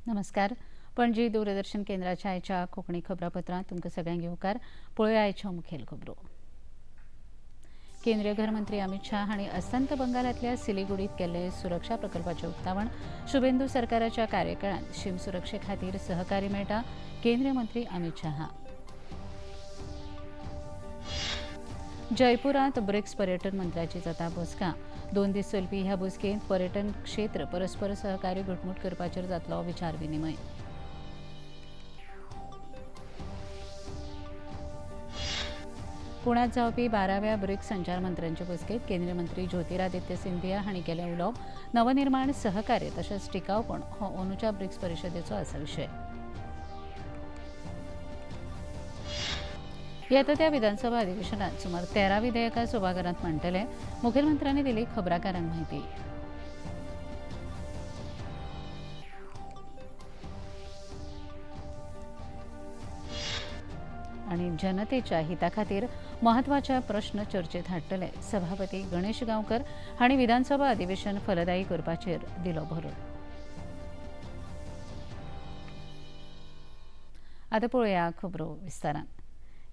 नमस्कार. पणजी दूरदर्शन केंद्राच्या आयच्या कोंकणी खबरापत्रांत तुमकां सगळ्यांक येवकार. पळोवया आयच्यो मुखेल खबरो. केंद्रीय गृहमंत्री अमित शाह हांणी अस्तंत बंगालांतल्या सिलिगुडींत केल्ले सुरक्षा प्रकल्पाचें उक्तावण. शुभेंदू सरकाराच्या कार्यकाळांत शीम सुरक्षे खातीर सहकार्य मेळटा, केंद्रीय मंत्री अमित शाह. जयपुरांत ब्रिक्स पर्यटन मंत्र्याची जाता बसका. 2 दीस चलपी ह्या बसकेंत पर्यटन क्षेत्र परस्पर सहकार्य घटमूट करपाचेर जातलो विचार विनिमय. पुण्यात जावपी 12व्या ब्रिक्स संचार मंत्र्यांचे बसकेंत केंद्रीय मंत्री ज्योतिरादित्य सिंधिया हांणी केलें उलोवप. नवनिर्माण सहकार्य तशेंच टिकावपण हो अंदूच्या ब्रिक्स परिशदेचो आसा विशय. येता त्या विधानसभा अधिवेशनात सुमार 13 विधेयकां सभाघरांत मांडटले. मुखेलमंत्र्यांनी दिली खबराकारांक माहिती. आणि जनतेच्या हिता खातीर महत्वाचे प्रश्न चर्चेत हाडटले. सभापती गणेश गांवकर हांणी विधानसभा अधिवेशन फलदायी करपाचेर दिलो भर. आतां पळोवया खबरो विस्तारान.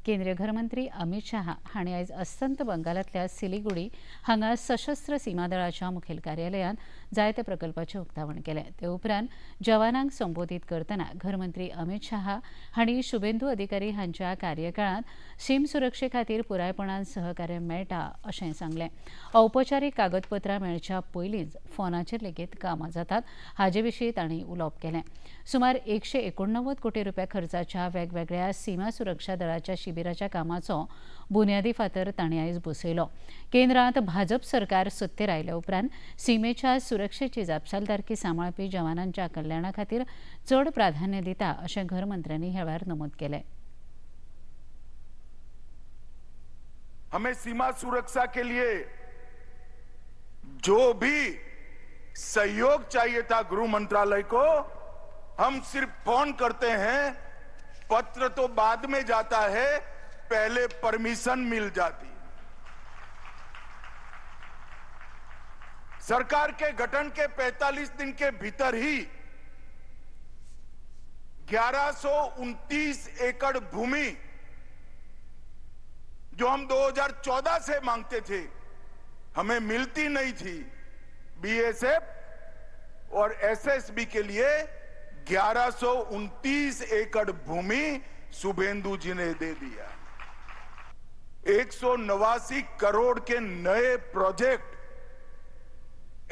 केंद्रीय गृहमंत्री अमित शाह हांणी आयज अस्तंत बंगालांतल्या सिलिगुडी हांगा सशस्त्र सीमा दळाच्या मुखेल कार्यालयांत जायत्या प्रकल्पाचें उक्तावण केलें. ते उपरांत जवानांक संबोधीत करतना गृहमंत्री अमित शाह हांणी शुभेंदू अधिकारी हांच्या कार्यकाळांत सीम सुरक्षे खातीर पुरायपणान सहकार्य मेळटा अशें सांगलें. औपचारीक कागदपत्रां मेळच्या पयलींच फोनाचेर लेगीत कामां जातात हाचे विशीं तांणी उलोवप केलें. सुमार 189 कोटी रुपया खर्चाच्या वेगवेगळ्या सीमा सुरक्षा दळाच्या शिबिराच्या कामाचो बुन्यादी फातर तांणी आयज बसयलो. केंद्रांत भाजप सरकार सत्तेर आयल्या उपरांत सीमेच्या सुरक्षेची जापसालदारकी सांबाळपी जवानांच्या कल्याणा खातीर चड प्राधान्य दिता अशें गृहमंत्र्यांनी ह्या वेळार नमूद केलें. हमें सीमा सुरक्षा के लिए जो भी सहयोग चाहिए था गृह मंत्रालय को, हम सिर्फ फोन करते हैं, पत्र तो बाद में जाता है, पहले परमिशन मिल जाती है. सरकार के गठन के 45 दिन के भीतर ही 1129 एकड़ भूमि जो हम 2014 से मांगते थे, हमें मिलती नहीं थी, बीएसएफ और एसएसबी के लिए 1129 एकड़ भूमि शुभेंदु जी ने दे दिया. 189 करोड़ के नए प्रोजेक्ट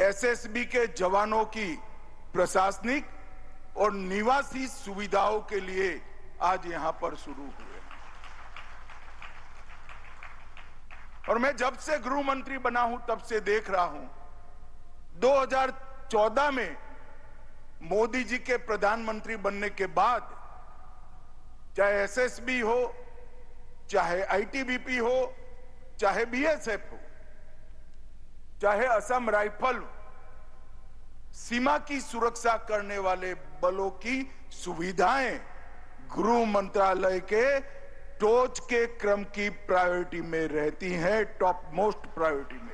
एसएसबी के जवानों की प्रशासनिक और निवासी सुविधाओं के लिए आज यहां पर शुरू हुए. और मैं जब से गृह मंत्री बना हूं तब से देख रहा हूं, 2014 में मोदी जी के प्रधानमंत्री बनने के बाद चाहे एसएसबी हो, चाहे आईटीबीपी हो, चाहे बीएसएफ हो, चाहे असम राइफल, सीमा की सुरक्षा करने वाले बलों की सुविधाएं गृह मंत्रालय के टोच के क्रम की प्रायोरिटी में रहती हैं, टॉप मोस्ट प्रायोरिटी में.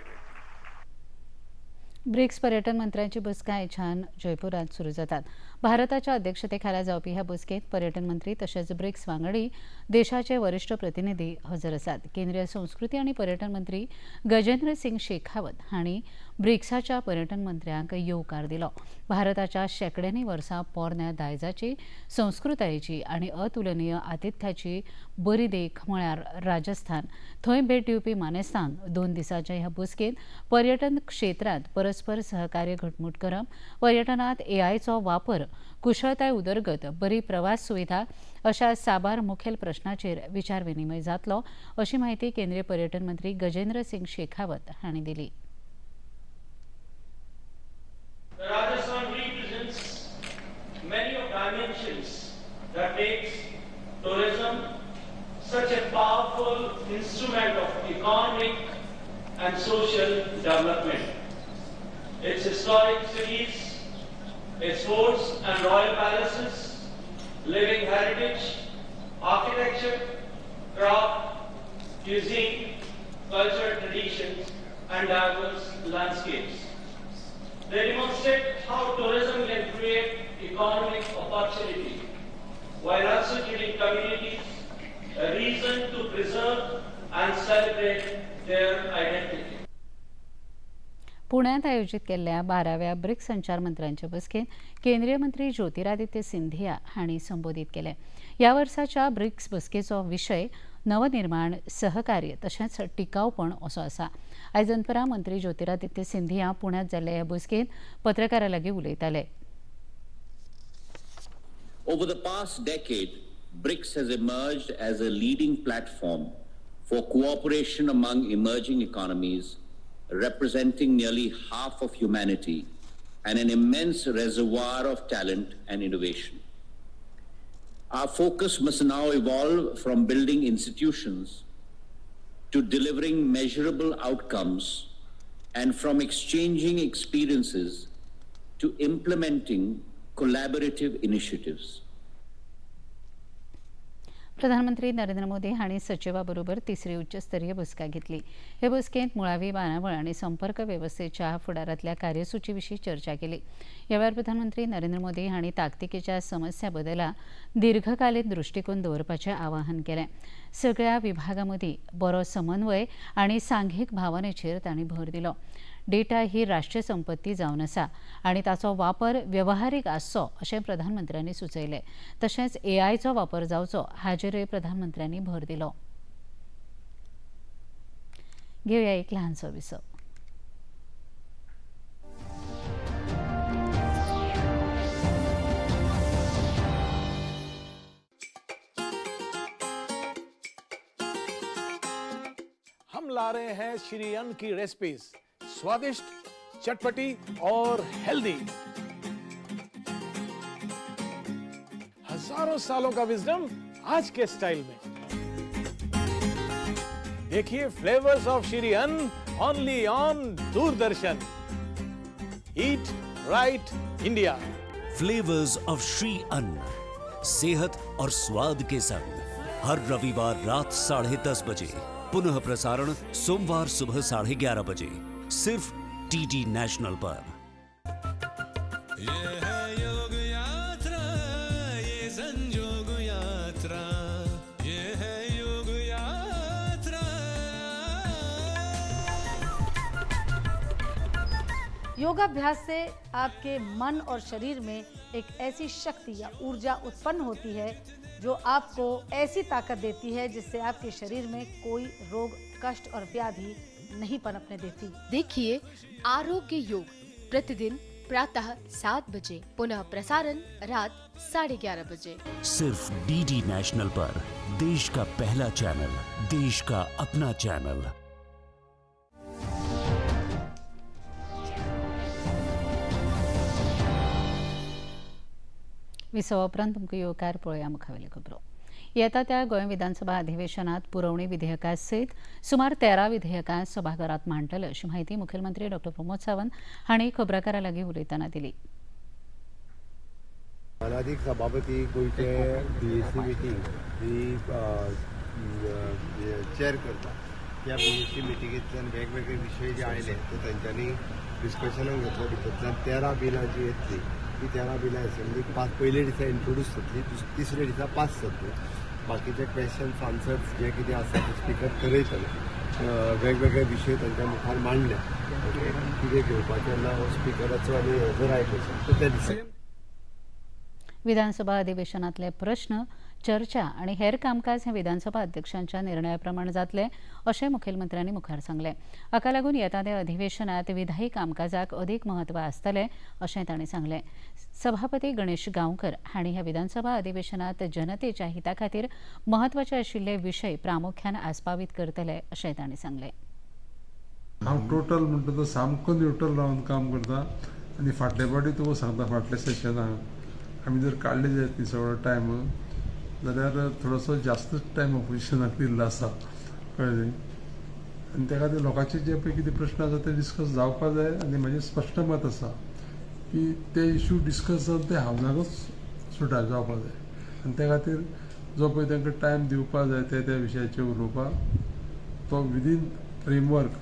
ब्रिक्स पर्यटन मंत्र्यांची बसका आयच्यान जयपुरांत सुरू जातात. भारताच्या अध्यक्षतेखाला जावपी ह्या बसकेंत पर्यटन मंत्री तशेंच ब्रिक्स वांगडी देशाचे वरिष्ठ प्रतिनिधी हजर आसात. केंद्रीय संस्कृती आनी पर्यटन मंत्री गजेंद्र सिंग शेखावत हांणी ब्रिक्साच्या पर्यटन मंत्र्यांक येवकार दिलो. भारताच्या शेकड्यांनी वर्सां पोरन्या दायजाची, संस्कृतायेची आनी अतुलनीय आतिथ्याची बरी देख म्हळ्यार राजस्थान. थंय भेट दिवपी मानेस्तांक 2 दिसांच्या ह्या बसकेंत पर्यटन क्षेत्रांत परस्पर सहकार्य घटमूट करप, पर्यटनांत एआयचो वापर, कुशळताय उदरगत, बरी प्रवास सुविधा अशा साबार मुखेल प्रश्नांचेर विचार विनिमय जातलो अशी माहिती केंद्रीय पर्यटन मंत्री गजेंद्र सिंग शेखावत हांणी दिली. Rajasthan represents many of dimensions that makes tourism such a powerful instrument of economic and social development. Its historic cities, its forts and royal palaces, living heritage, architecture, craft, cuisine, cultural traditions and diverse landscapes. They demonstrate how tourism can create economic opportunity while also giving communities a reason to preserve and celebrate their identity. पुण्यात आयोजित केल्ल्या 12व्या BRICS संचारमंत्र्यांच्या बसकेत केंद्रीय मंत्री ज्योतिरादित्य सिंधिया हांणी संबोधित केले. ह्या वर्साच्या ब्रिक्स बसकेचो विशय नवनिर्माण, सहकार्य तशेंच टिकाऊपण असो आसा. आयज दनपारां मंत्री ज्योतिरादित्य सिंधिया पुण्यात जाल्ले ह्या बसकेत पत्रकारां लागीं उलयताले. Over the past decade, BRICS has emerged as a leading platform for cooperation among emerging economies, representing nearly half of humanity and an immense reservoir of talent and innovation. Our focus must now evolve from building institutions to delivering measurable outcomes and from exchanging experiences to implementing collaborative initiatives. प्रधानमंत्री नरेंद्र मोदी हांणी सचिवांबरोबर तिसरी उच्चस्तरीय बसका घेतली. हे बसकेंत मुळावी बांदावळ आनी संपर्क वेवस्थेच्या फुडारांतल्या कार्यसुची विशीं चर्चा केली. ह्या वेळार प्रधानमंत्री नरेंद्र मोदी हांणी ताकतिकेच्या समस्या बदला दीर्घकालीन दृश्टिकोन दवरपाचें आवाहन केलें. सगळ्या विभागां मदीं बरो समन्वय आनी सांघीक भावनेचेर तांणी भर दिलो. डेटा ही राष्ट्रीय संपत्ती जावन आसा आनी ताचो वापर व्यवहारीक आसचो अशें प्रधानमंत्र्यांनी सुचयलें. तशेंच एआयचो वापर जावचो हाचेरय प्रधानमंत्र्यांनी भर दिलो. घेवया एक ल्हानसो विसो. हम ला रहे हैं श्री अन्न की रेसिपीज, स्वादिष्ट, चटपटी और हेल्दी. हजारों सालों का विजडम आज के स्टाइल में. देखिए फ्लेवर्स ऑफ श्री अन्न only on Doordarshan. Eat right India. Flavours of Shri अन्न, सेहत और स्वाद के संग हर रविवार रात 10:30 बजे. पुनः प्रसारण सोमवार सुबह 11:30 बजे सिर्फ टीटी नेशनल पर. ये है योग यात्रा, ये संयोग यात्रा, ये है योग यात्रा. योगाभ्यास से आपके मन और शरीर में एक ऐसी शक्ति या ऊर्जा उत्पन्न होती है जो आपको ऐसी ताकत देती है जिससे आपके शरीर में कोई रोग, कष्ट और व्याधि नहीं पनपने देती. देखिए आरोग्य योग प्रतिदिन प्रातः 7 बजे, पुनः प्रसारण रात 11:30 बजे. सिर्फ डीडी नेशनल पर. देश का पहला चैनल, देश का अपना चैनल. विसवा उपरांत तुमकां येवकार पळोवया मुखावेल्यो खबरो. येता त्या गोंय विधानसभा अधिवेशनात पुरवणी विधेयका सयत सुमार 13 विधेयकां सभाघरांत मांडटले अशी माहिती मुखेलमंत्री डॉ. प्रमोद सावंत हांणी खबराकारां लागीं उलयतना दिली. अनाधिक सभापती गोयचे बीएससी मिटींग ही चेअर करता. त्या बीएससी मिटिंगेंतल्यान वेगवेगळे विशय जे आयले ते तांच्यांनी डिस्कशनाक घेतले. भितरल्यान 13 बिलां जी येतली ती 13 बिलां असेंब्लीक पयले दिसा इंट्रोड्यूस जातली, तिसरे दिसा पास जातली. बाकीचे क्वेश्चन्स आन्सर्स जे कितें आसा ते स्पिकर करयतले. वेगवेगळे विशय तांच्या मुखार मांडले. कितें घेवपाचें ना हो स्पिकराचो आनी हेजो रायट आसा तो त्या दिसा. विधानसभा अधिवेशनातले प्रश्न, चर्चा आणि हेर कामकाज हे विधानसभा अध्यक्षांच्या निर्णयाप्रमाणे जातले अशें मुखेलमंत्र्यांनी मुखार सांगलें. हाका लागून येता त्या अधिवेशनात विधायी कामकाजाक अदीक म्हत्व आसतलें अशें तांणी सांगलें. सभापती गणेश गांवकर हांणी ह्या विधानसभा अधिवेशनात जनतेच्या हिता खातीर म्हत्वाचे आशिल्ले विशय प्रामुख्यान आस्पावीत करतले अशें तांणी सांगलें. हांव टोटल म्हणटा तो सामको न्यूट्रल रावन काम करता आनी फाटले फावटी तुका सांगता फाटल्या सेशनाक आमी जर काडले जायत न्ही सगळो टायम जाल्यार थोडोसो जास्तच टायम ऑपोजिशनाक दिल्लो आसा कळ्ळें. आनी त्या खातीर लोकांचे जे पळय कितें प्रश्न आसा ते डिस्कस जावपाक जाय आनी म्हाजें स्पश्ट मत आसा की ते इश्यू डिस्कस जावन ते हावजाकूच सुटार जावपाक जाय. आनी त्या खातीर जो पळय तांकां टायम दिवपाक जाय त्या विशयाचेर उलोवपाक तो विदीन फ्रेमवर्क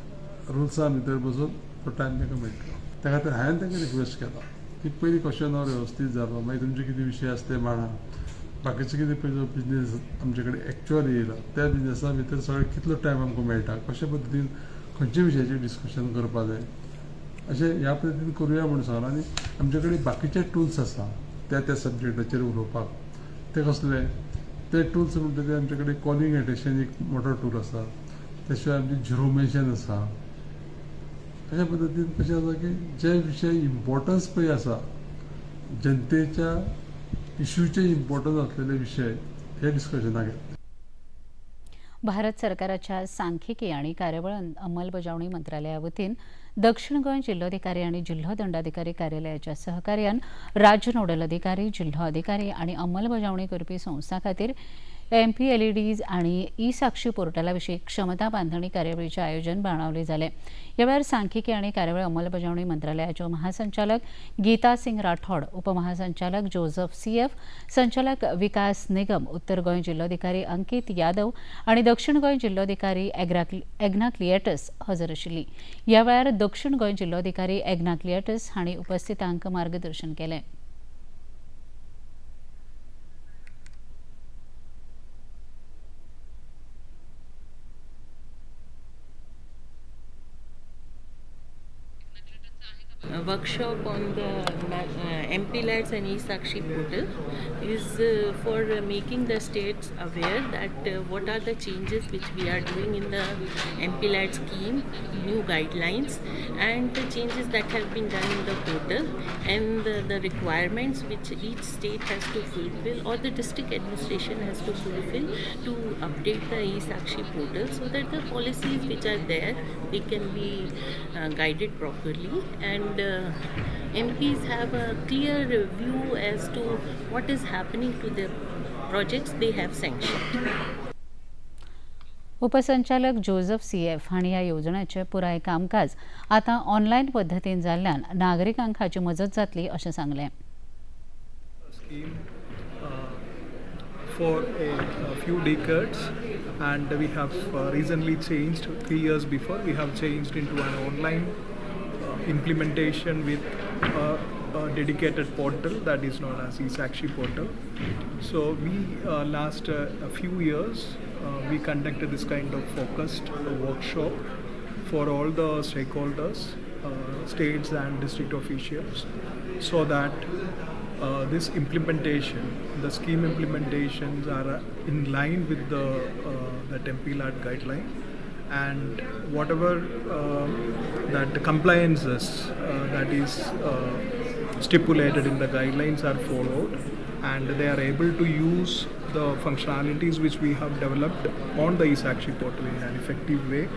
रुल्सां भितर बसून तो टायम तांकां मेळटलो. त्या खातीर हांवें तांकां रिक्वेस्ट केला की पयलीं क्वेश्चनर वेवस्थीत जालो, मागीर तुमचे कितें विशय आसा ते मांडा, बाकीचे कितें पयलो बिजनेस आमचे कडेन एक्चुअल येयला त्या बिजनेसा भितर सगळें कितलो टायम आमकां मेळटा, कशे पद्दतीन खंयच्या विशयाचेर डिस्कशन करपा जाय अशें ह्या पद्दतीन करुया म्हणून सांगलां. आनी आमचे कडेन बाकीचे टूल्स आसा त्या सब्जेक्टाचेर उलोवपाक. ते कसले ते टूल्स म्हणटा ते आमचे कडेन कॉलिंग एटेन्शन एक मोठो टूल आसा, त्या शिवाय आमचे झिरो मेन्शन आसा. अशा पद्दतीन कशें आसा की जे विशय इम्पॉर्टन्स पळय आसा जनतेच्या इश्यूचे इम्पॉर्टन्स असलेले विशय हे डिस्कशनाक येता. भारत सरकाराच्या सांख्यिकी आणि कार्यबळ अंमलबजावणी मंत्रालया वतीन दक्षिण गोंय जिल्लोधिकारी आणि जिल्हो दंडाधिकारी कार्यालयाच्या सहकार्यान राज्य नोडल अधिकारी, जिल्हो अधिकारी आणि अंमलबजावणी करपी संस्था खातीर MPLEDs आणि ई साक्षी पोर्टला विशीं क्षमता बांधणी कार्यावळीचें आयोजन बाणावले जालें. ह्या वेळार सांख्यिकी आणि कार्यबळ अंमलबजावणी मंत्रालयाच्यो महासंचालक गीता सिंग राठोड, उपमहासंचालक जोझफ CF, संचालक विकास निगम, उत्तर गोंय जिल्लोधिकारी अंकित यादव आणि दक्षिण गोंय जिल्लोधिकारी एग्ना क्लिएटस हजर आशिल्लीं. ह्या वेळार दक्षिण गोंय जिल्लोधिकारी एग्ना क्लिएटस हांणी उपस्थितांक मार्गदर्शन केलें. Workshop on the MPLADS and eSakshi portal is for making the states aware that what are the changes which we are doing in the MPLAD scheme, new guidelines and the changes that have been done in the portal and the requirements which each state has to fulfill or the district administration has to fulfill to update the eSakshi portal so that the policies which are there they can be guided properly and MPs have a clear view as to what is happening to the projects they have sanctioned. उपसंचालक Joseph CF हांणी ह्या येवजणेचें पुराय कामकाज आतां online पद्दतीन जाल्ल्यान नागरिकांक हाची मजत जातली अशें सांगलें. For a few decades and we have recently changed 3 years before we have changed into an online implementation with a dedicated portal that is known as eSakshi portal. So we last a few years we conducted this kind of focused workshop for all the stakeholders, states and district officials so that this implementation, the scheme implementations are in line with the MPLAD guideline and whatever that compliances that is stipulated in the guidelines are followed and they are able to use the functionalities which we have developed on the eSakshi portal in an effective way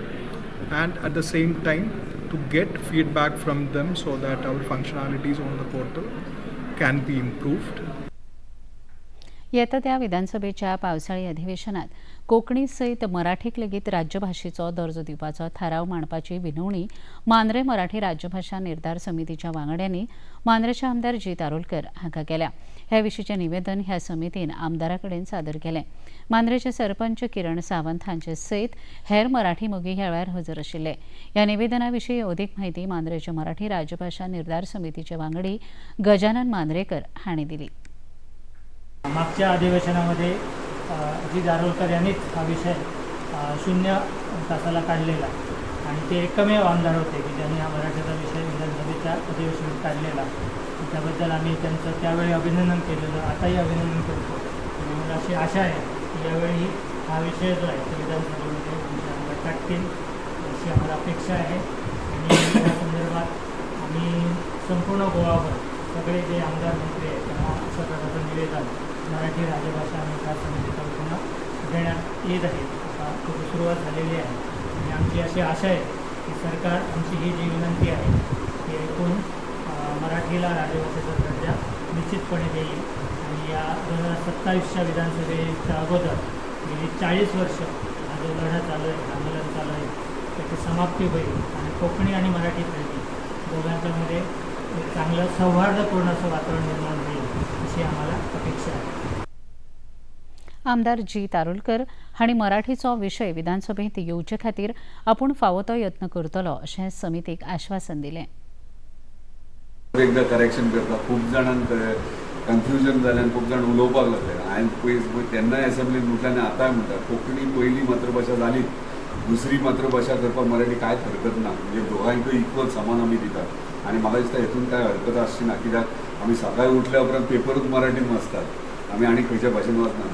and at the same time to get feedback from them so that our functionalities on the portal can be improved. येता त्या विधानसभेच्या पावसाळी अधिवेशनात कोंकणी सयत मराठीक लेगीत राज्यभाशेचो दर्जो दिवपाचो थाराव मांडपाची विनवणी मांद्रे मराठी राज्यभाशा निर्धार समितीच्या वांगड्यांनी मांद्रेचे आमदार जी तारोलकर हांकां केल्या. ह्या विशींचें निवेदन ह्या समितीन आमदारा कडेन सादर केलें. मांद्रेचे सरपंच किरण सावंत हांचे सयत हेर मराठी मोगी ह्या वेळार हजर आशिल्ले. ह्या निवेदना विशीं अदीक म्हायती मांद्रेचे मराठी राज्यभाशा निर्धार समितीचे वांगडी गजानन मांद्रेकर हांणी दिली. मागच्या अधिवेशनामध्ये जी दारोलकर यांनीच हा विषय 0 तासाला काढलेला आणि ते एकमेव आमदार होते की ज्यांनी हा मराठीचा विषय विधानसभेच्या अधिवेशनात काढलेला. त्याबद्दल आम्ही त्यांचं त्यावेळी अभिनंदन केलेलं, आताही अभिनंदन करतो. मला अशी आशा आहे की यावेळी हा विषय जो आहे तो विधानसभेमध्ये टाकतील अशी आम्हाला अपेक्षा आहे. आणि या संदर्भात आम्ही संपूर्ण गोवाभर सगळे जे आमदार मंत्री आहेत त्यांना अशा प्रकारचं निवेदन मराठी राज्यभाषा निर्धार समितीकडून देण्यात येत आहे. आता त्याची सुरुवात झालेली आहे आणि आमची अशी आशा आहे की सरकार आमची ही जी विनंती आहे ती ऐकून मराठीला राज्यभाषेचा दर्जा निश्चितपणे देईल आणि या 2027च्या विधानसभेच्या अगोदर गेली 40 वर्ष हा जो लढा चालू आहे, आंदोलन चालू आहे, त्याची समाप्ती होईल आणि कोकणी आणि मराठी प्रेमी दोघांच्यामध्ये एक चांगलं सौहार्दपूर्ण असं वातावरण निर्माण होईल अशी आम्हाला अपेक्षा आहे. आमदार जी तारोलकर हांणी मराठीचो विशय विधानसभेत येवचे खातीर आपूण फावो तो यत्न करतलो अशें समितीक आश्वासन दिलें. एकदा करेक्शन करता. खूप जाणांक कन्फ्युजन जाल्यान खूप जाण उलोवपाक लागले. हांवें पयस तेन्नाय असेंब्लीन म्हटलें आनी आतांय म्हणटा कोंकणी पयली मातृभाशा जाली, दुसरी मातृभाशा करपाक मराठी कांयच हरकत ना. म्हणजे दोगांयकय इक्वल समान आमी दितात आनी म्हाका दिसता हेतून कांय हरकत आसची ना. कित्याक आमी सकाळी उठल्या उपरांत पेपरूच मराठीन वाचतात, आमी आनी खंयच्या भाशेन वाचनात.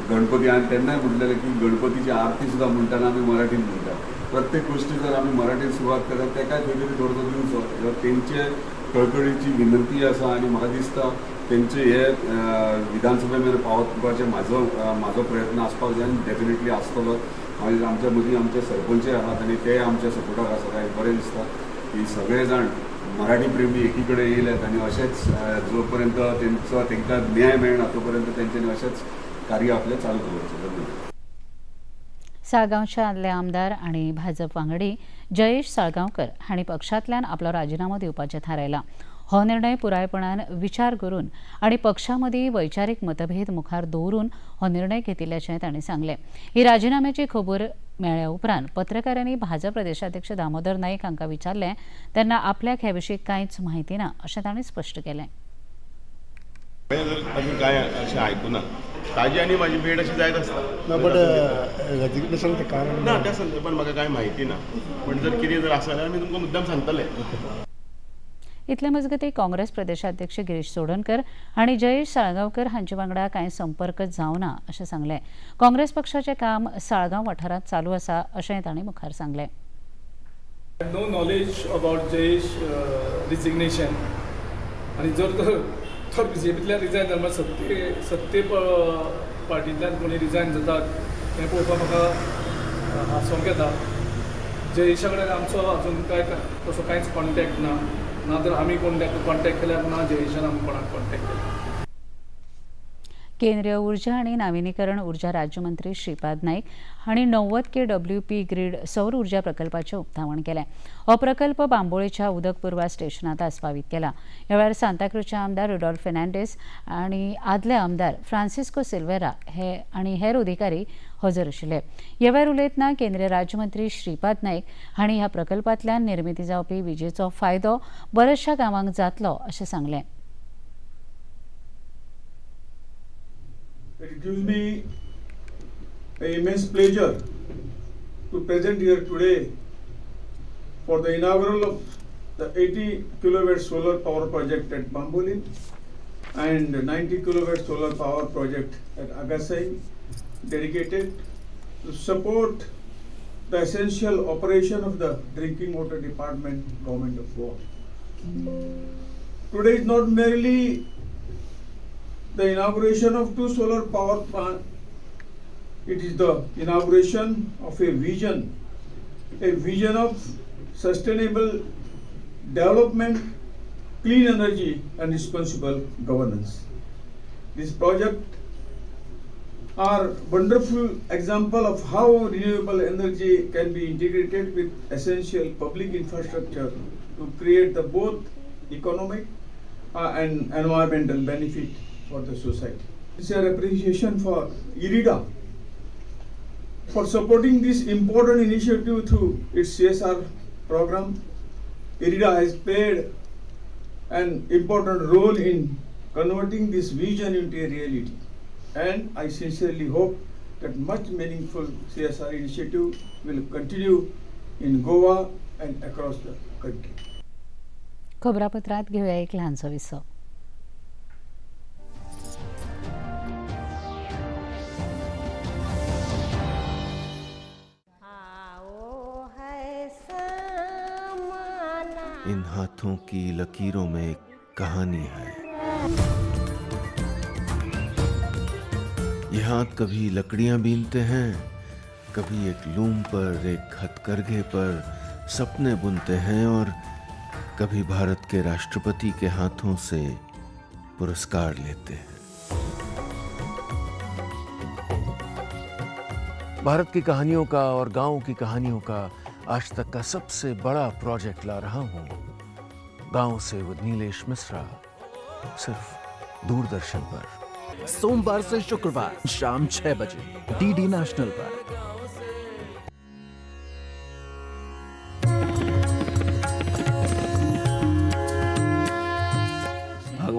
गणपती हांवें तेन्नाय म्हटलेलें की गणपतीची आरती सुद्दां म्हणटाना आमी मराठीन म्हणटात. प्रत्येक गोष्टी जर आमी मराठीन सुरवात करतात तेकाय खंय तरी दर्जो दिवचो. तेंचे कळकळीची विनंती आसा आनी म्हाका दिसता तेंचे हे विधानसभे मेरेन पावपाचे म्हाजो प्रयत्न आसपाक जाय आनी डेफिनेटली आसतलो. आमच्या मदीं आमचे सरपंचय आसात आनी ते आमच्या सपोर्टाक आसात. आयज बरें दिसता की सगळे जाण मराठी प्रेमी एकी कडेन येयल्यात आनी अशेंच जो पर्यंत तांकां न्याय मेळना तो पर्यंत तेंच्यांनी अशेंच कार्य आपलें चालू दवरचें. साळगांवचे आदले आमदार आनी भाजप वांगडी जयेश साळगांवकर हांणी पक्षांतल्यान आपलो राजिनामो दिवपाचें थारायलां. हो निर्णय पुरायपणान विचार करून आनी पक्षा मदीं वैचारीक मतभेद मुखार दवरून हो निर्णय घेतिल्ल्याचें तांणी सांगलें. ही राजिनाम्याची खबर मेळ्ळ्या उपरांत पत्रकारांनी भाजप प्रदेशाध्यक्ष दामोदर नाईक हांकां विचारलें तेन्ना आपल्याक हे विशीं कांयच म्हायती ना अशें तांणी स्पश्ट केलें. अजून काय अशें आयकुना. ताजी आनी म्हाजी भेट अशी जायत आसता. बट रेजिग्नेशन कारण ना त्या संदर्भात म्हाका कांय म्हायती ना. पण जर कितें जर आसा जाल्यार आमी तुमकां मुद्दाम सांगतले. इतले मजगतीं काँग्रेस प्रदेशाध्यक्ष गिरीश चोडणकर हांणी जयेश साळगांवकर हांचे वांगडा कांय संपर्कच जावना अशें सांगलें. काँग्रेस पक्षाचें काम साळगांव वाठारांत चालू आसा अशेंय तांणी मुखार सांगलें. No knowledge about Jayesh resignation आनी जर तर बीजेपींतल्यान रिजायन जाल्यार सत्ते पार्टींतल्यान कोणी रिजायन जातात हें पळोवपाक म्हाका हांसोंक येता. जयेशा कडेन आमचो अजून तसो कांयच कॉन्टॅक्ट ना. ना तर आमी कोण कॉन्टॅक्ट केल्यार ना जयेशान आमी कोणाक कॉन्टॅक्ट केला. केंद्रीय उर्जा आनी नाविनीकरण उर्जा राज्यमंत्री श्रीपाद नाईक हांणी 90 KWP ग्रीड सौर उर्जा प्रकल्पाचें उक्तावण केलें. हो प्रकल्प बांबोळेच्या उदक पुरवठा स्टेशनांत आस्पावीत केला. ह्या वेळार सांताक्रूजचे आमदार रुडॉल्फ फेर्नांडीस आनी आदले आमदार फ्रांसिस्को सिल्वेरा आनी हेर अधिकारी हजर आशिल्ले. ह्या वेळार उलयतना केंद्रीय राज्यमंत्री श्रीपाद नाईक हांणी ह्या प्रकल्पांतल्यान निर्मिती जावपी विजेचो फायदो बऱ्याचशा गांवांक जातलो अशें सांगलें. It gives me an immense pleasure to present here today for the inaugural of the 80 kilowatt solar power project at Bamboli and 90 kilowatt solar power project at Agasai, dedicated to support the essential operation of the drinking water department, government of Goa. Today is not merely the inauguration of 2 solar power plants, it is the inauguration of a vision of sustainable development, clean energy and responsible governance. This project are wonderful example of how renewable energy can be integrated with essential public infrastructure to create the both economic and environmental benefit for the society. Sincere appreciation for IREDA for supporting this important initiative through its CSR program. IREDA has played an important role in converting this vision into a reality, and I sincerely hope that much meaningful CSR initiative will continue in Goa and across the country. खबरापत्रांत घेऊया एक ल्हानसो Wiseau. In हाथों की लकीरों में एक कहानी है. ये हाथ कभी लकड़ियां बीनते हैं, कभी एक लूम पर, एक हथकरघे पर सपने बुनते हैं और कभी भारत के राष्ट्रपति के हाथों से पुरस्कार लेते हैं. भारत की कहानियों का और गांवों की कहानियों का आज तक का सबसे बड़ा प्रोजेक्ट ला रहा हूं. गांव से विद नीलेश मिश्रा, सिर्फ दूरदर्शन पर. सोमवार से शुक्रवार शाम 6 बजे DD नेशनल पर.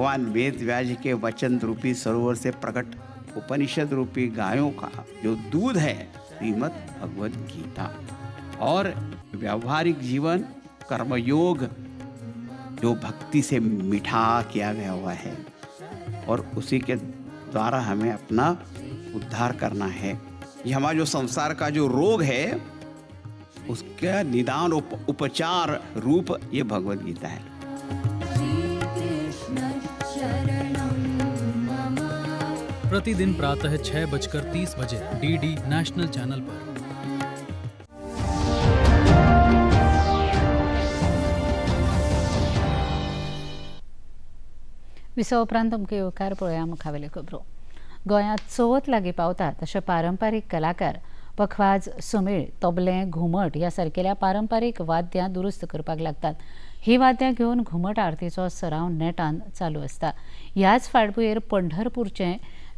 भगवान वेद व्यास के वचन रूपी सरोवर से प्रकट उपनिषद रूपी गायों का जो दूध है श्रीमद् भगवद गीता, और व्यावहारिक जीवन कर्मयोग जो भक्ति से मिठा किया गया हुआ है, और उसी के द्वारा हमें अपना उद्धार करना है। ये हमारा जो संसार का जो रोग है उसका निदान उपचार रूप ये भगवद गीता है। प्रतिदिन प्रातः 6:30 डीडी नेशनल चैनल पर। विसव उपरांत तुमकां येवकार पळोवया मुखावेल्यो खबरो। गोंयांत चवथ लागीं पावता तशे पारंपारीक कलाकार पखवाज, सुमेळ, तबलें, घुमट ह्या सारकेल्या पारंपारीक वाद्यां दुरुस्त करपाक लागतात। ही वाद्यां घेवन घुमट आरतीचो सराव नेटान चालू आसता। ह्याच फाटभुंयेर पंढरपूरचें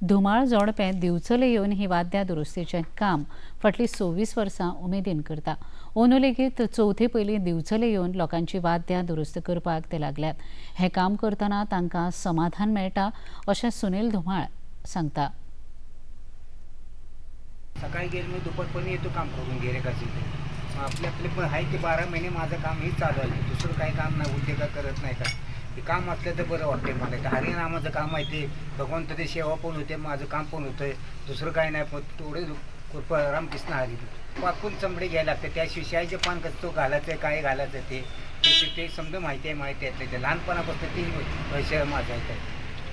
धुमाळ जोडपें दिवचले येवन ही वाद्यां दुरुस्तीचें काम फाटलीं 26 वर्सां उमेदीन करता। अंदू लेगीत चवथे पयलीं दिवचले येवन लोकांची वाद्यां दुरुस्त करपाक ते लागल्यात। हें काम करतना तांकां समाधान मेळटा अशें सुनील धुमाळ सांगता। सकाळी गेले मी दुपारपर्यंत येतो काम करून गिऱ्हाईकाचे आपले पण आहे ते 12 महिने माझं काम हेच चालू आहे। दुसरं काही काम नाही, उद्योग करत नाही का। ते काम असलं तर बरं वाटते मला। तर हरिनामाचं काम आहे ते भगवंत ते सेवा पण होते, माझं काम पण होतंय, दुसरं काही नाही। पण थोडे कृपा रामकृष्ण हरी पाकून चमडे घ्यायला लागते, त्याशिवाय शाईचे पान कसं तो घालायचं काय घालायचं ते समजा माहिती आहे ते लहानपणापासून ते विषय माझा आहे।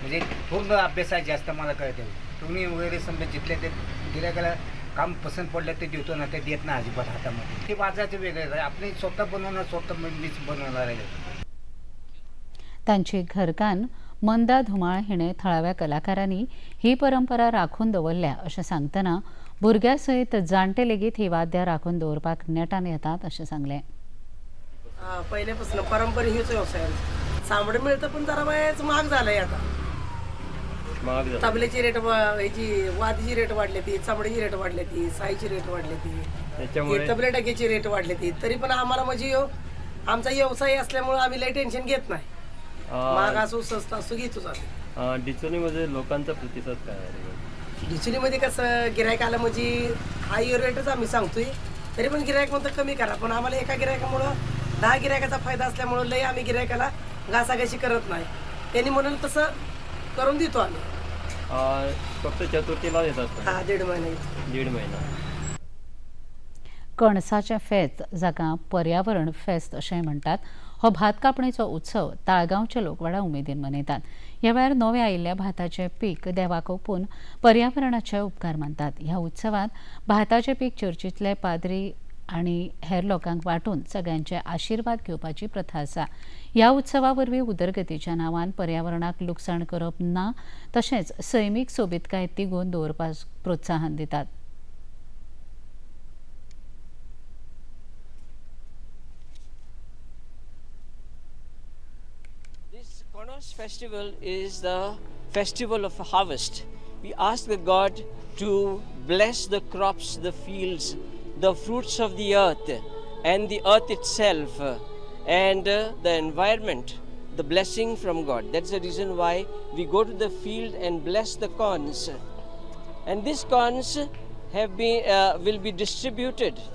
म्हणजे पूर्ण अभ्यास आहे जास्त मला कळते। तुम्ही वगैरे समजा जिथले ते गिऱ्हाईकाला काम पसंत पडलं ते देतो ना, ते देत नाही अजिबात हातामध्ये। ते वाजायचं वेगळं आहे, आपले स्वतः बनवणार, स्वतः मीच बनवणार आहे। तांची घरकान्न मंदा धुमाळ हिणें थळाव्या कलाकारांनी ही परंपरा राखून दवरल्या अशें सांगतना भुरग्यां सयत जाणटे लेगीत ही वाद्यां राखून दवरपाक नेटान येतात अशें सांगलें। पहिल्यापासून परंपरा हीच व्यवसाय सामडे मिळतं पण जरा वयाच महाग झालंय आता। तबल्याची रेट ह्याची वादीची रेट वाढली ती, चामड्याची रेट वाढली ती, साईची रेट वाढली ती, तबले टाक्याची रेट वाढली ती। तरी पण आम्हाला म्हणजे आमचा व्यवसाय असल्यामुळे आम्ही लई टेन्शन घेत नाही। महाग असो स्वस्त असो घेतोच आम्ही। डिचोलीमध्ये लोकांचा प्रतिसाद काय आहे? डिचोलीमध्ये कसं गिऱ्हाईकाला म्हणजे हाय रेटच आम्ही सांगतोय, तरी पण गिऱ्हाईक म्हणतं कमी करा। पण आम्हाला एका गिऱ्हाईकामुळं 10 गिऱ्हाईकाचा फायदा असल्यामुळं लई आम्ही गिऱ्हाईकाला घासाघाशी करत नाही। त्यांनी म्हणून तसं करून देतो आम्ही। फक्त चतुर्थीला येतात? हा, 1.5 महिना। कणसाचें फेस्त जाका पर्यावरण फेस्त अशेंय म्हणटात, हो भात कापणीचो उत्सव ताळगांवचे लोक व्हडा उमेदीन मनयतात। ह्या वेळार नवे आयिल्ल्या भाताचें पीक देवाक ओपून पर्यावरणाचे उपकार मानतात। ह्या उत्सवात भाताचें पीक चर्चींतले पाद्री आनी हेर लोकांक वांटून सगळ्यांचे आशिर्वाद घेवपाची प्रथा आसा। ह्या उत्सवा वरवीं उदरगतीच्या नांवान पर्यावरणाक लुकसाण करप ना, तशेंच सैमीक सोबीतकाय तिगोवन दवरपाक प्रोत्साहन दितात। Konos festival is the festival of harvest. We ask the God to bless the crops, the fields, the fruits of the earth and the earth itself and the environment, the blessing from God. That's the reason why we go to the field and bless the corns. And these corns will be distributed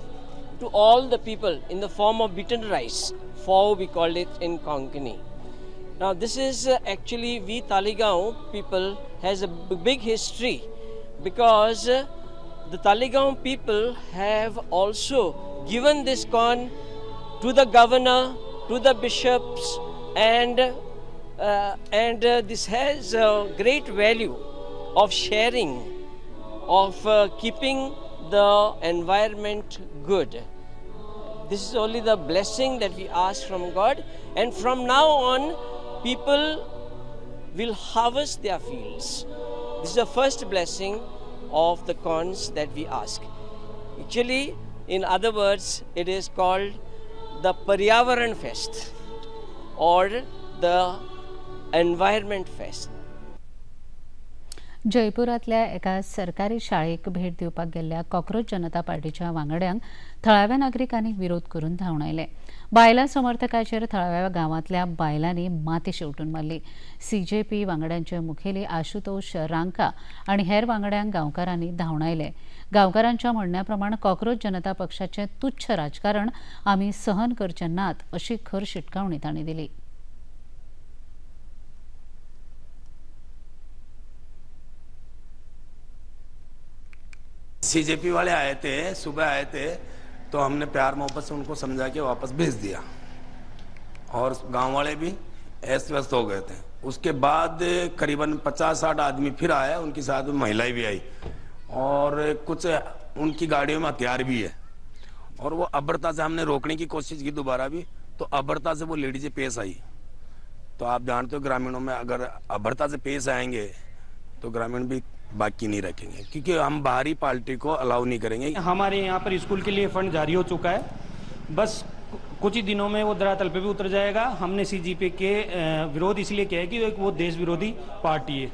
to all the people in the form of beaten rice. Pho we call it in Konkani. Now this is actually we Taligaon people has a big history because the Taligaon people have also given this corn to the governor, to the bishops, and this has a great value of sharing, of keeping the environment good. This is only the blessing that we ask from God, and from now on people will harvest their fields. This is the first blessing of the corns that we ask. Actually, in other words, it is called the Paryavaran Fest or the Environment Fest. जयपुरातल्या एका सरकारी शाळेक भेट दिवपाक गेल्ल्या cockroach जनता पार्टीच्या वांगड्यांक थळाव्या नागरिकांनी विरोध करून धांवन आयले. बायलां समर्थकाचेर थळाव्या गांवांतल्या बायलांनी माती शेवटून मारली. CJP वांगड्यांचे मुखेली आशुतोष रांका आनी हेर वांगड्यांक गांवकारांनी धांवन आयले. गांवकारांच्या म्हणण्या प्रमाण कॉक्रोच जनता पक्षाचें तुच्छ राजकारण आमी सहन करचे नात अशी खर शिटकावणी तांणी दिली. CJP वाले आए थे, सुबह आए थे, तो हमने प्यार मोहब्बत से उनको समझा के वापस भेज दिया और गांव वाले भी अस्त व्यस्त हो गए थे. उसके बाद करीबन 50-60 आदमी फिर आए, उनके साथ में महिलाएं भी आई और कुछ उनकी गाड़ियों में हथियार भी है और वो अबरता से हमने रोकने की कोशिश की दोबारा भी, तो अबरता से वो लेडीजें पेश आई. तो आप जानते हो ग्रामीणों में अगर अबरता से पेश आएंगे तो ग्रामीण भी बाकी नहीं रखेंगे, क्योंकि हम बाहरी पार्टी को अलाउ नहीं करेंगे. हमारे यहाँ पर स्कूल के लिए फंड जारी हो चुका है, बस कुछ ही दिनों में वो धरातल पे भी उतर जाएगा. हमने CJP के विरोध इसलिए किया है कि वो देश विरोधी पार्टी है.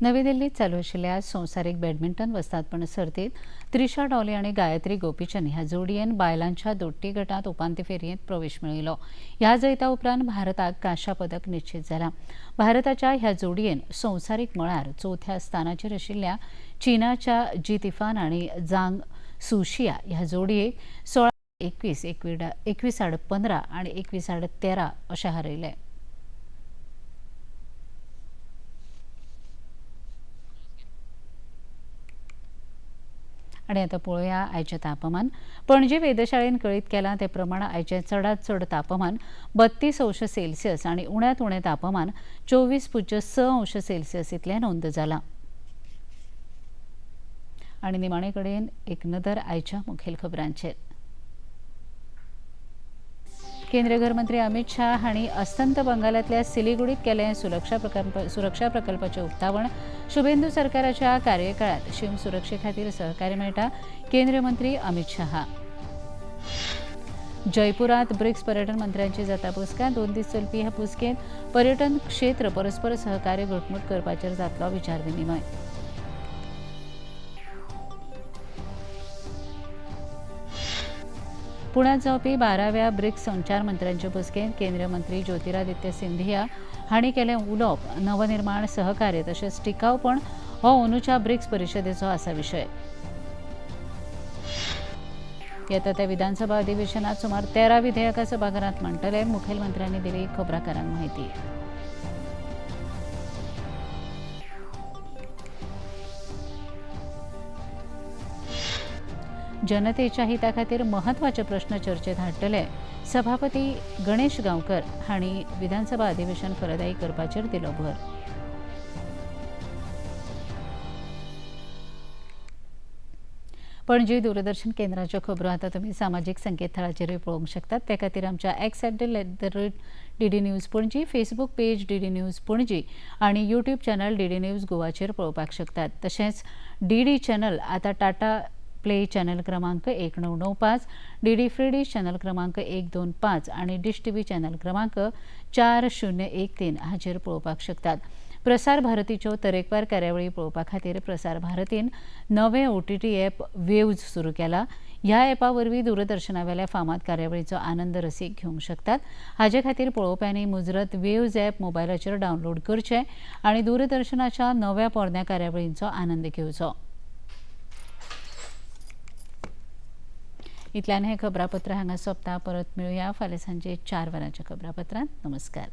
नवी दिल्लीत चालू आशिल्ल्या संवसारीक बॅडमिंटन वस्तादपण सर्तीत त्रिशा डॉली आनी गायत्री गोपीचंद ह्या जोडयेन बायलांच्या दोट्टी गटांत उपांत्य फेरयेंत प्रवेश मेळयलो. ह्या जैता उपरांत भारताक कांस्य पदक निश्चित जालां. भारताच्या ह्या जोडयेन संवसारीक मळार चवथ्या स्थानाचेर आशिल्ल्या चीनाच्या जी तिफान आनी जांग सुशिया ह्या जोडयेक 16-21, 21-15 आनी 21-13 अशें हारयले. आणि आता पळोवया आयचें तापमान. पणजी वेधशाळेन कळीत केलां ते प्रमाण आयचें चडांत चड तापमान 32 अंश सेल्सियस आनी उण्यांत उणें तापमान 24.6 अंश सेल्सियस इतलें नोंद जालां. आनी निमाणे कडेन एक नदर आयच्या मुखेल खबरांचेर. केंद्रीय गृहमंत्री अमित शाह हांणी अस्तंत बंगालांतल्या सिलिगुडीत केलें सुरक्षा प्रकल्पाचें उक्तावण. शुभेंदू सरकाराच्या कार्यकाळात शीम सुरक्षे खातीर सहकार्य मेळटा, केंद्रीय मंत्री अमित शाह. जयपुरात ब्रिक्स पर्यटन मंत्र्यांची जाता बसका. 2 दीस चलपी ह्या बसकेंत पर्यटन क्षेत्र परस्पर सहकार्य घटमूट करपाचेर जातलो विचार विनिमय. पुण्यात जावपी 12व्या ब्रिक्स संचार मंत्र्यांचे बसकेंत केंद्रीय मंत्री ज्योतिरादित्य सिंधिया हांणी केलें उलोवप नवनिर्माण सहकार्य तशेंच टिकावपण हो अंदूच्या ब्रिक्स परिशदेचो आसा विशय. येता त्या विधानसभा अधिवेशनात सुमार 13 विधेयकां सभाघरांत मांडटले, मुखेलमंत्र्यांनी दिली खबराकारांक माहिती. जनतेच्या हिता खातीर महत्वाचे प्रश्न चर्चेत हाडटले, सभापती गणेश गांवकर हांणी विधानसभा अधिवेशन फलदायी करपाचेर दिलो भर. पणजी दूरदर्शन केंद्राच्यो खबरो आतां तुमी सामाजीक संकेतथळाचेरूय पळोवंक शकतात. ते खातीर आमच्या @DD news Panaji, Facebook page DD news Panaji आनी यूट्यूब चॅनल DD न्यूज गोवाचेर पळोवपाक शकतात. तशेंच DD चॅनल आतां टाटा प्ले चॅनल क्रमांक 1995, DD फ्री डिश चॅनल क्रमांक 125 आणि डिश TV चॅनल क्रमांक 4013 हाचेर पळोवपाक शकतात. प्रसार भारतीच्यो तरेकवार कार्यावळी पळोवपा खातीर प्रसार भारतीन नवें OTT ॲप वेव्ज सुरू केला. ह्या ॲपा वरवीं दूरदर्शना वेल्या फामाद कार्यावळीचो आनंद रसीक घेवंक शकतात. हाचे खातीर पळोवप्यांनी मुजरत वेव्ज ॲप मोबायलाचेर डावनलोड करचें आनी दूरदर्शनाच्या नव्या पोरन्या कार्यावळींचो आनंद घेवचो. इतल्यान हें खबरापत्र हांगा सोंपता. परत मेळुया फाल्यां सांजे 4 वरांच्या खबरापत्रांत. नमस्कार.